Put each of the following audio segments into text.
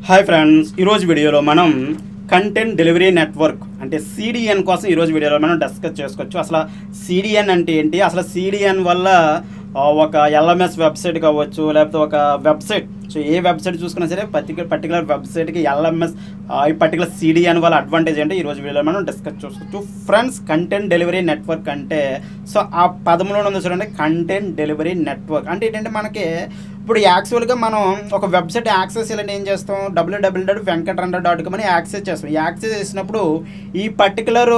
Hi friends, ఈరోజు వీడియోలో మనం కంటెంట్ డెలివరీ నెట్వర్క్ అంటే సిడిఎన్ కోసం ఈరోజు వీడియోలో మనం డిస్కస్ చేసుకోవచ్చు. అసలు సిడిఎన్ అంటే ఏంటి, అసలు సిడిఎన్ వల్ల ఒక ఎల్ఎంఎస్ వెబ్సైట్ కావచ్చు, లేకపోతే ఒక వెబ్సైట్, సో ఏ వెబ్సైట్ చూసుకున్నా సరే పర్టికులర్ వెబ్సైట్కి ఎల్ఎంఎస్ ఈ పర్టికులర్ సిడిఎన్ వల్ల అడ్వాంటేజ్ అంటే ఈరోజు వీడియోలో మనం డిస్కస్ చేసుకోవచ్చు. ఫ్రెండ్స్, కంటెంట్ డెలివరీ నెట్వర్క్ అంటే సో ఆ పదంలోనే ఉంది చూడండి, కంటెంట్ డెలివరీ నెట్వర్క్ అంటే ఏంటంటే మనకి ఇప్పుడు యాక్చువల్గా మనం ఒక వెబ్సైట్ యాక్సెస్ చేయాలంటే ఏం చేస్తాం, www.venkatranna.com అని యాక్సెస్ చేస్తాం. యాక్సెస్ చేసినప్పుడు ఈ పర్టికులర్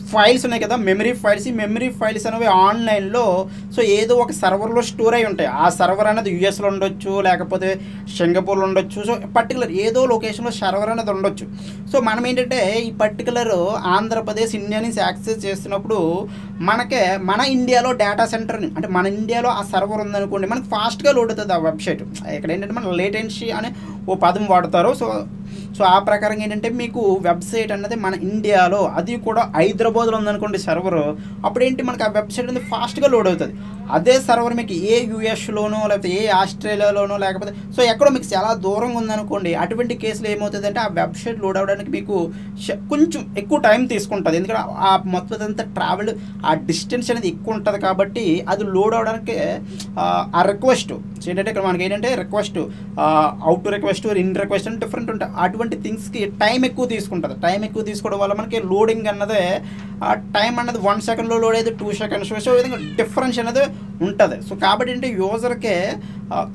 ఫైల్స్ ఉన్నాయి కదా, మెమరీ ఫైల్స్. ఈ మెమరీ ఫైల్స్ అనేవి ఆన్లైన్లో సో ఏదో ఒక సర్వర్లో స్టోర్ అయి ఉంటాయి. ఆ సర్వర్ అనేది యూఎస్లో ఉండొచ్చు, లేకపోతే సింగపూర్లో ఉండొచ్చు. సో పర్టికులర్ ఏదో లొకేషన్లో సర్వర్ అనేది ఉండొచ్చు. సో మనం ఏంటంటే ఈ పర్టికులర్ ఆంధ్రప్రదేశ్ ఇండియా నుంచి యాక్సెస్ చేస్తున్నప్పుడు మన ఇండియాలో డేటా సెంటర్ని అంటే మన ఇండియాలో ఆ సర్వర్ ఉందనుకోండి, మనకు ఫాస్ట్గా లోడ్ అవుతుంది ఆ వెబ్సైట్. ఇక్కడ ఏంటంటే మన లేటెన్సీ అనే ఓ పదం వాడతారు. సో ఆ ప్రకారంగా ఏంటంటే మీకు వెబ్సైట్ అన్నది మన ఇండియాలో, అది కూడా హైదరాబాద్లో ఉందనుకోండి సర్వర్, అప్పుడు ఏంటి మనకి ఆ వెబ్సైట్ అనేది ఫాస్ట్గా లోడ్ అవుతుంది. అదే సర్వర్ మీకు ఏ యూఎస్లోనో లేకపోతే ఏ ఆస్ట్రేలియాలోనో లేకపోతే సో ఎక్కడో మీకు చాలా దూరంగా ఉందనుకోండి, అటువంటి కేసులో ఏమవుతుందంటే ఆ వెబ్సైట్ లోడ్ అవ్వడానికి మీకు కొంచెం ఎక్కువ టైం తీసుకుంటుంది. ఎందుకంటే ఆ మొత్తం అంతా ట్రావెల్ ఆ డిస్టెన్స్ అనేది ఎక్కువ ఉంటుంది కాబట్టి అది లోడ్ అవ్వడానికి ఆ రిక్వెస్ట్ ఏంటంటే ఇక్కడ మనకి ఏంటంటే request out to request, in request అని డిఫరెంట్ ఉంటాయి. అటువంటి థింగ్స్కి టైం ఎక్కువ తీసుకుంటుంది. టైం ఎక్కువ తీసుకోవడం వల్ల మనకి లోడింగ్ అన్నది టైం అన్నది 1 సెకండ్లో లోడ్ అయితే 2 సెకండ్స్, సో ఈ విధంగా డిఫరెన్స్ అనేది ఉంటుంది. సో కాబట్టి ఏంటి యూజర్కే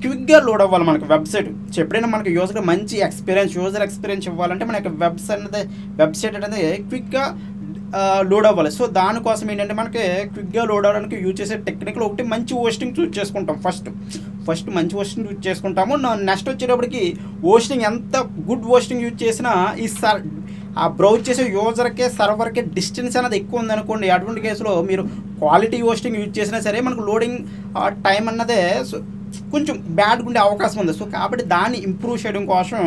క్విక్గా లోడ్ అవ్వాలి మనకి వెబ్సైట్. ఎప్పుడైనా మనకి యూజర్కి మంచి యూజర్ ఎక్స్పీరియన్స్ ఇవ్వాలంటే మన యొక్క వెబ్సైట్ అనేది క్విక్గా లోడ్ అవ్వాలి. సో దానికోసం ఏంటంటే మనకి క్విక్గా లోడ్ అవ్వడానికి యూజ్ చేసే టెక్నిక్లో ఒకటి మంచి హోస్టింగ్ చూస్ చేసుకుంటాం. ఫస్ట్ మంచి హోస్టింగ్ యూజ్ చేసుకుంటాము. నెక్స్ట్ వచ్చేటప్పటికి హోస్టింగ్ ఎంత గుడ్ హోస్టింగ్ యూజ్ చేసినా ఆ బ్రౌజ్ చేసే యూజర్కే సర్వర్కే డిస్టెన్స్ అనేది ఎక్కువ ఉందనుకోండి, అటువంటి కేసులో మీరు క్వాలిటీ హోస్టింగ్ యూజ్ చేసినా సరే మనకు లోడింగ్ టైం అన్నదే కొంచెం బ్యాడ్గా ఉండే అవకాశం ఉంది. సో కాబట్టి దాన్ని ఇంప్రూవ్ చేయడం కోసం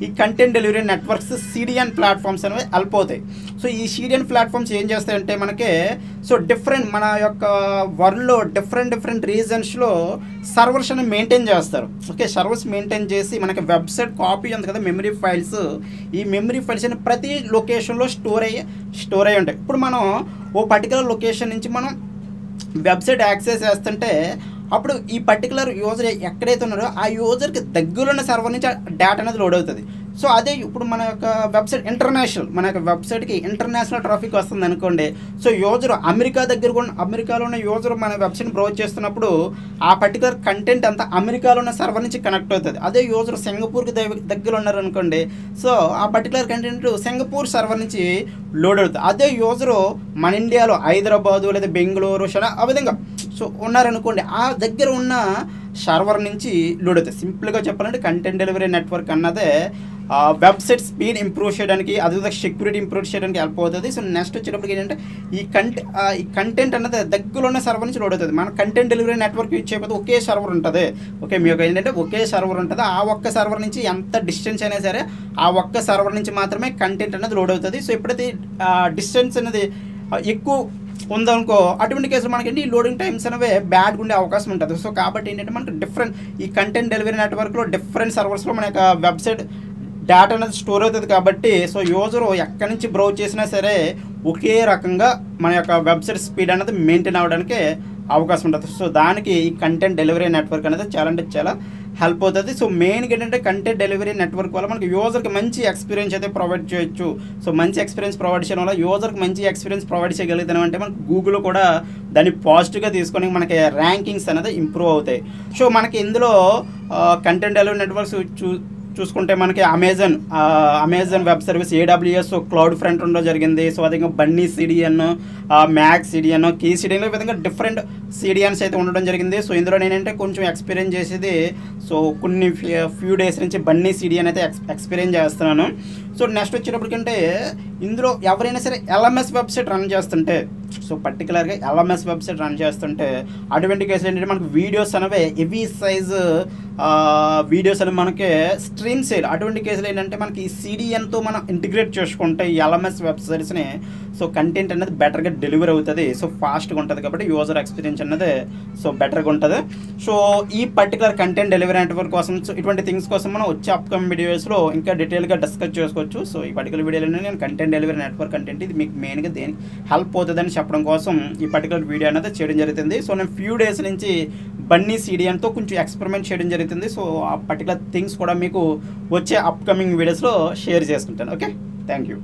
ఈ content delivery networks CDN platforms అనేవి హెల్ప్ అవుతాయి. సో ఈ సిడిఎన్ ప్లాట్ఫామ్స్ ఏం చేస్తాయంటే మనకి సో మన యొక్క వరల్డ్లో డిఫరెంట్ రీజన్స్లో సర్వర్స్ అనేవి మెయింటైన్ చేస్తారు. ఓకే, సర్వర్స్ మెయింటైన్ చేసి మనకి వెబ్సైట్ కాపీ ఉంది కదా మెమరీ ఫైల్స్, ఈ మెమరీ ఫైల్స్ అనేవి ప్రతి లొకేషన్లో స్టోర్ అయ్యి ఉంటాయి. ఇప్పుడు మనం ఓ పర్టికులర్ లొకేషన్ నుంచి మనం వెబ్సైట్ యాక్సెస్ చేస్తుంటే అప్పుడు ఈ పర్టికులర్ యూజర్ ఎక్కడైతే ఉన్నారో ఆ యూజర్కి దగ్గరున్న సర్వర్ నుంచి డేటా అనేది లోడ్ అవుతుంది. సో అదే ఇప్పుడు మన యొక్క వెబ్సైట్ మన యొక్క వెబ్సైట్కి ఇంటర్నేషనల్ ట్రాఫిక్ వస్తుంది అనుకోండి, సో యూజర్ అమెరికాలో ఉన్న యూజర్ మన వెబ్సైట్ని బ్రౌజ్ చేస్తున్నప్పుడు ఆ పర్టికులర్ కంటెంట్ అంతా అమెరికాలో ఉన్న సర్వర్ నుంచి కనెక్ట్ అవుతుంది. అదే యూజర్ సింగపూర్కి దగ్గర ఉన్నారు అనుకోండి, సో ఆ పర్టికులర్ కంటెంట్ సింగపూర్ సర్వర్ నుంచి లోడ్ అవుతుంది. అదే యూజరు మన ఇండియాలో హైదరాబాదు లేదా బెంగళూరు ఆ విధంగా సో ఉన్నారనుకోండి, ఆ దగ్గర ఉన్న సర్వర్ నుంచి లోడ్ అవుతుంది. సింపుల్గా చెప్పాలంటే కంటెంట్ డెలివరీ నెట్వర్క్ అన్నదే వెబ్సైట్ స్పీడ్ ఇంప్రూవ్ చేయడానికి, అదేవిధంగా సెక్యూరిటీ ఇంప్రూవ్ చేయడానికి హెల్ప్ అవుతుంది. సో నెక్స్ట్ వచ్చేటప్పటికి ఏంటంటే ఈ కంటెంట్ అన్నది దగ్గరలో ఉన్న సర్వర్ నుంచి లోడ్ అవుతుంది. మన కంటెంట్ డెలివరీ నెట్వర్క్ యూజ్ చేయకపోతే ఒకే సర్వర్ ఉంటుంది. ఓకే, మీకు ఏంటంటే ఒకే సర్వర్ ఉంటుంది. ఆ ఒక్క సర్వర్ నుంచి ఎంత డిస్టెన్స్ అయినా సరే ఆ ఒక్క సర్వర్ నుంచి మాత్రమే కంటెంట్ అనేది లోడ్ అవుతుంది. సో ఎప్పుడైతే డిస్టెన్స్ అనేది ఎక్కువ ఉందనుకో, అటువంటి కేసులో మనకి ఈ లోడింగ్ టైమ్స్ అనేవి బ్యాడ్గా ఉండే అవకాశం ఉంటుంది. సో కాబట్టి ఏంటంటే మనకి ఈ కంటెంట్ డెలివరీ నెట్వర్క్లో డిఫరెంట్ సర్వర్స్లో మన యొక్క వెబ్సైట్ డేటా అనేది స్టోర్ అవుతుంది కాబట్టి సో యూజర్ ఎక్కడి నుంచి బ్రౌజ్ చేసినా సరే ఒకే రకంగా మన యొక్క వెబ్సైట్ స్పీడ్ అనేది మెయింటైన్ అవ్వడానికి అవకాశం ఉంటుంది. సో దానికి ఈ కంటెంట్ డెలివరీ నెట్వర్క్ అనేది చాలా హెల్ప్ అవుతుంది. సో మెయిన్గా ఏంటంటే కంటెంట్ డెలివరీ నెట్వర్క్ వల్ల మనకి యూజర్కి మంచి ఎక్స్పీరియన్స్ అయితే ప్రొవైడ్ చేయొచ్చు. సో మంచి ఎక్స్పీరియన్స్ ప్రొవైడ్ చేయడం వల్ల యూజర్కి మంచి ఎక్స్పీరియన్స్ ప్రొవైడ్ చేయగలుగుతాం అంటే మనకి గూగుల్ కూడా దాన్ని పాజిటివ్గా తీసుకొని మనకి ర్యాంకింగ్స్ అనేది ఇంప్రూవ్ అవుతాయి. సో మనకి ఇందులో కంటెంట్ డెలివరీ నెట్వర్క్స్ చూసుకుంటే మనకి Amazon web service, AWS, cloud front ఉండడం జరిగింది. సో అదే Bunny CDN, Max CDN, Key CDN, ఈ విధంగా డిఫరెంట్ సిడిఎన్స్ అయితే ఉండడం జరిగింది. సో ఇందులో నేనంటే కొంచెం ఎక్స్పీరియన్స్ చేసేది సో కొన్ని ఫ్యూ డేస్ నుంచి బన్నీ సిడిఎన్ అయితే ఎక్స్పీరియన్స్ చేస్తున్నాను. సో నెక్స్ట్ వచ్చేటప్పటికంటే ఇందులో ఎవరైనా సరే ఎల్ఎంఎస్ వెబ్సైట్ రన్ చేస్తుంటే, సో పర్టికులర్గా ఎల్ఎంఎస్ వెబ్సైట్ రన్ చేస్తుంటే అటువంటి కేసులు ఏంటంటే మనకు వీడియోస్ అనేవి హెవీ సైజ్ వీడియోస్ అని మనకి స్ట్రీమ్ సేల్ అటువంటి కేసులు ఏంటంటే మనకి ఈ CDNతో మనం ఇంటిగ్రేట్ చేసుకుంటే ఈ LMS వెబ్సైట్స్ని సో కంటెంట్ అనేది బెటర్గా డెలివరీ అవుతుంది. సో ఫాస్ట్గా ఉంటుంది కాబట్టి యూజర్ ఎక్స్పీరియన్స్ అనేది సో బెటర్గా ఉంటుంది. సో ఈ పర్టికులర్ కంటెంట్ డెలివరీ నెట్వర్క్ కోసం సో ఇటువంటి థింగ్స్ కోసం మనం వచ్చే అప్కమింగ్ వీడియోస్లో ఇంకా డీటెయిల్గా డిస్కస్ చేసుకోవచ్చు. సో ఈ పర్టికులర్ వీడియోలో నేను కంటెంట్ డెలివరీ నెట్వర్క్ కంటెంట్ ఇది మీకు మెయిన్గా దేనికి హెల్ప్ అవుతుందని చెప్పడం కోసం ఈ పర్టికులర్ వీడియో అనేది చేయడం జరుగుతుంది. సో నేను ఫ్యూ డేస్ నుంచి బన్నీ CDNతో కొంచెం ఎక్స్పెరిమెంట్ చేయడం జరుగుతుంది. సో ఆ పర్టికులర్ థింగ్స్ కూడా మీకు వచ్చే అప్కమింగ్ వీడియోస్లో షేర్ చేసుకుంటాను. Okay, thank you.